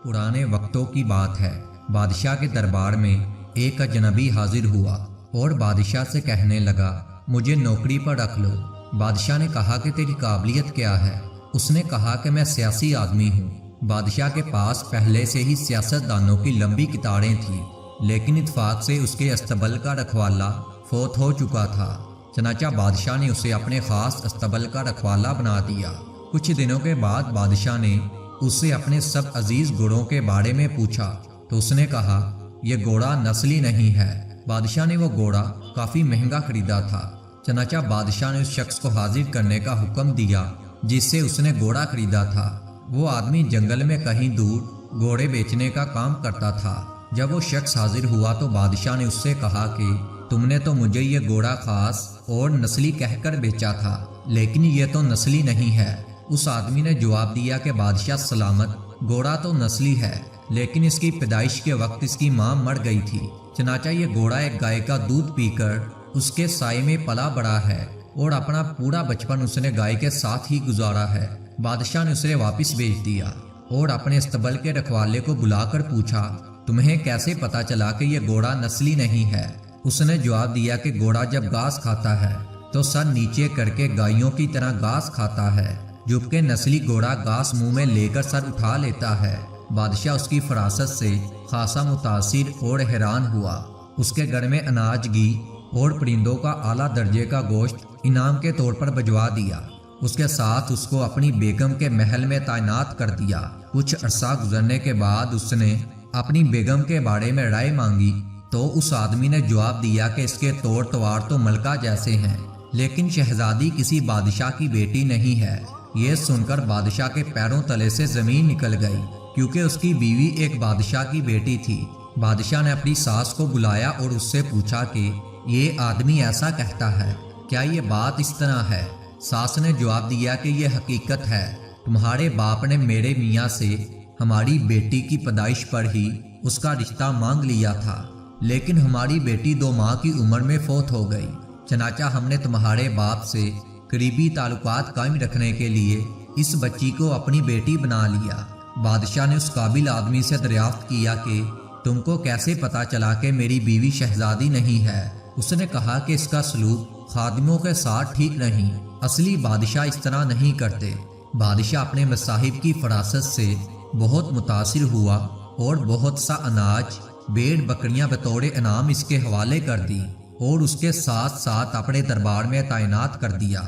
पुराने वक्तों की बात है। बादशाह के दरबार में एक अजनबी हाजिर हुआ और बादशाह से कहने लगा, मुझे नौकरी पर रख लो। बादशाह ने कहा कि तेरी काबिलियत क्या है? उसने कहा कि मैं सियासी आदमी हूँ। बादशाह के पास पहले से ही सियासतदानों की लंबी कितारें थी, लेकिन इत्तेफाक से उसके अस्तबल का रखवाला फौत हो चुका था। चनाचा बादशाह ने उसे अपने खास अस्तबल का रखवाला बना दिया। कुछ दिनों के बाद बादशाह ने उससे अपने सब अजीज घोड़ों के बारे में पूछा तो उसने कहा, यह घोड़ा नस्ली नहीं है। बादशाह ने वो घोड़ा काफ़ी महंगा खरीदा था। चनाचा बादशाह ने उस शख्स को हाजिर करने का हुक्म दिया जिससे उसने घोड़ा खरीदा था। वो आदमी जंगल में कहीं दूर घोड़े बेचने का काम करता था। जब वो शख्स हाजिर हुआ तो बादशाह ने उससे कहा कि तुमने तो मुझे ये घोड़ा खास और नस्ली कहकर बेचा था, लेकिन ये तो नस्ली नहीं है। उस आदमी ने जवाब दिया कि बादशाह सलामत, घोड़ा तो नस्ली है, लेकिन इसकी पैदाइश के वक्त इसकी माँ मर गई थी। चनाचा ये घोड़ा एक गाय का दूध पीकर उसके साए में पला बड़ा है और अपना पूरा बचपन उसने गाय के साथ ही गुजारा है। बादशाह ने उसे वापस भेज दिया और अपने अस्तबल के रखवाले को बुलाकर पूछा, तुम्हें कैसे पता चला कि यह घोड़ा नस्ली नहीं है? उसने जवाब दिया कि घोड़ा जब घास खाता है तो सर नीचे करके गायों की तरह घास खाता है, जबकि नस्ली घोड़ा घास मुंह में लेकर सर उठा लेता है। बादशाह उसकी फरासत से खासा मुतासिर और हैरान हुआ। उसके घर में अनाज, घी और परिंदों का आला दर्जे का गोश्त इनाम के तौर पर भिजवा दिया। उसके साथ उसको अपनी बेगम के महल में तैनात कर दिया। कुछ अरसा गुजरने के बाद उसने अपनी बेगम के बारे में राय मांगी तो उस आदमी ने जवाब दिया कि इसके तौर तवार तो मलका जैसे हैं, लेकिन शहजादी किसी बादशाह की बेटी नहीं है। ये सुनकर बादशाह के पैरों तले से जमीन निकल गई, क्योंकि उसकी बीवी एक बादशाह की बेटी थी। बादशाह ने अपनी सास को बुलाया और उससे पूछा कि ये आदमी ऐसा कहता है, क्या ये बात इस तरह है? सास ने जवाब दिया कि ये हकीकत है। तुम्हारे बाप ने मेरे मियाँ से हमारी बेटी की पैदाइश पर ही उसका रिश्ता मांग लिया था, लेकिन हमारी बेटी 2 माह की उम्र में फौत हो गई। चनाचा हमने तुम्हारे बाप से करीबी ताल्लुकात कायम रखने के लिए इस बच्ची को अपनी बेटी बना लिया। बादशाह ने उस काबिल आदमी से दरियाफ्त किया कि तुमको कैसे पता चला कि मेरी बीवी शहजादी नहीं है? उसने कहा कि इसका सलूक खादिमों के साथ ठीक नहीं, असली बादशाह इस तरह नहीं करते। बादशाह अपने मसाहिब की फरासत से बहुत मुतासिर हुआ और बहुत सा अनाज, भेड़ बकरियां बतौर इनाम इसके हवाले कर दी और उसके साथ साथ अपने दरबार में तैनात कर दिया।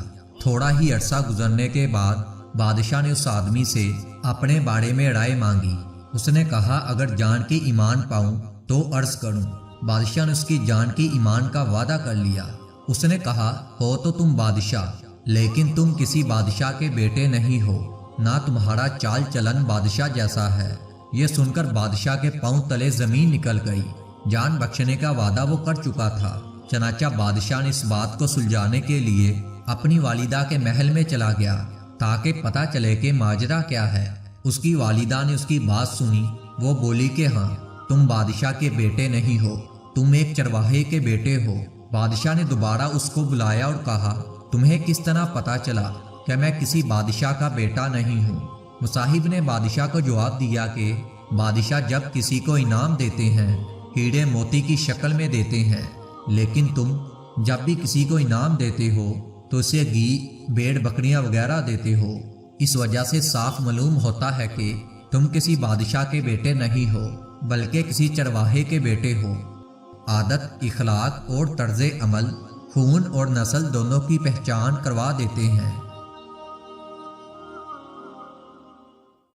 थोड़ा ही अरसा गुजरने के बाद बादशाह ने उस आदमी से अपने बारे में राय मांगी। उसने कहा, अगर जान की ईमान पाऊं तो अर्ज करूं। बादशाह ने उसकी जान की ईमान का वादा कर लिया। उसने कहा, हो तो तुम बादशाह, लेकिन तुम किसी बादशाह के बेटे नहीं हो, ना तुम्हारा चाल चलन बादशाह जैसा है। यह सुनकर बादशाह के पांव तले जमीन निकल गई। जान बख्शने का वादा वो कर चुका था। चनाचा बादशाह ने इस बात को सुलझाने के लिए अपनी वालिदा के महल में चला गया ताकि पता चले कि माजरा क्या है। उसकी वालिदा ने उसकी बात सुनी। वो बोली कि हाँ, तुम बादशाह के बेटे नहीं हो, तुम एक चरवाहे के बेटे हो। बादशाह ने दोबारा उसको बुलाया और कहा, तुम्हें किस तरह पता चला कि मैं किसी बादशाह का बेटा नहीं हूँ? मुसाहिब ने बादशाह को जवाब दिया कि बादशाह जब किसी को इनाम देते हैं हीरे मोती की शक्ल में देते हैं, लेकिन तुम जब भी किसी को इनाम देते हो तो उसे घी, भेड़ बकरियां वगैरह देते हो। इस वजह से साफ मालूम होता है कि तुम किसी बादशाह के बेटे नहीं हो, बल्कि किसी चरवाहे के बेटे हो। आदत, इखलाक और तर्ज अमल खून और नस्ल दोनों की पहचान करवा देते हैं।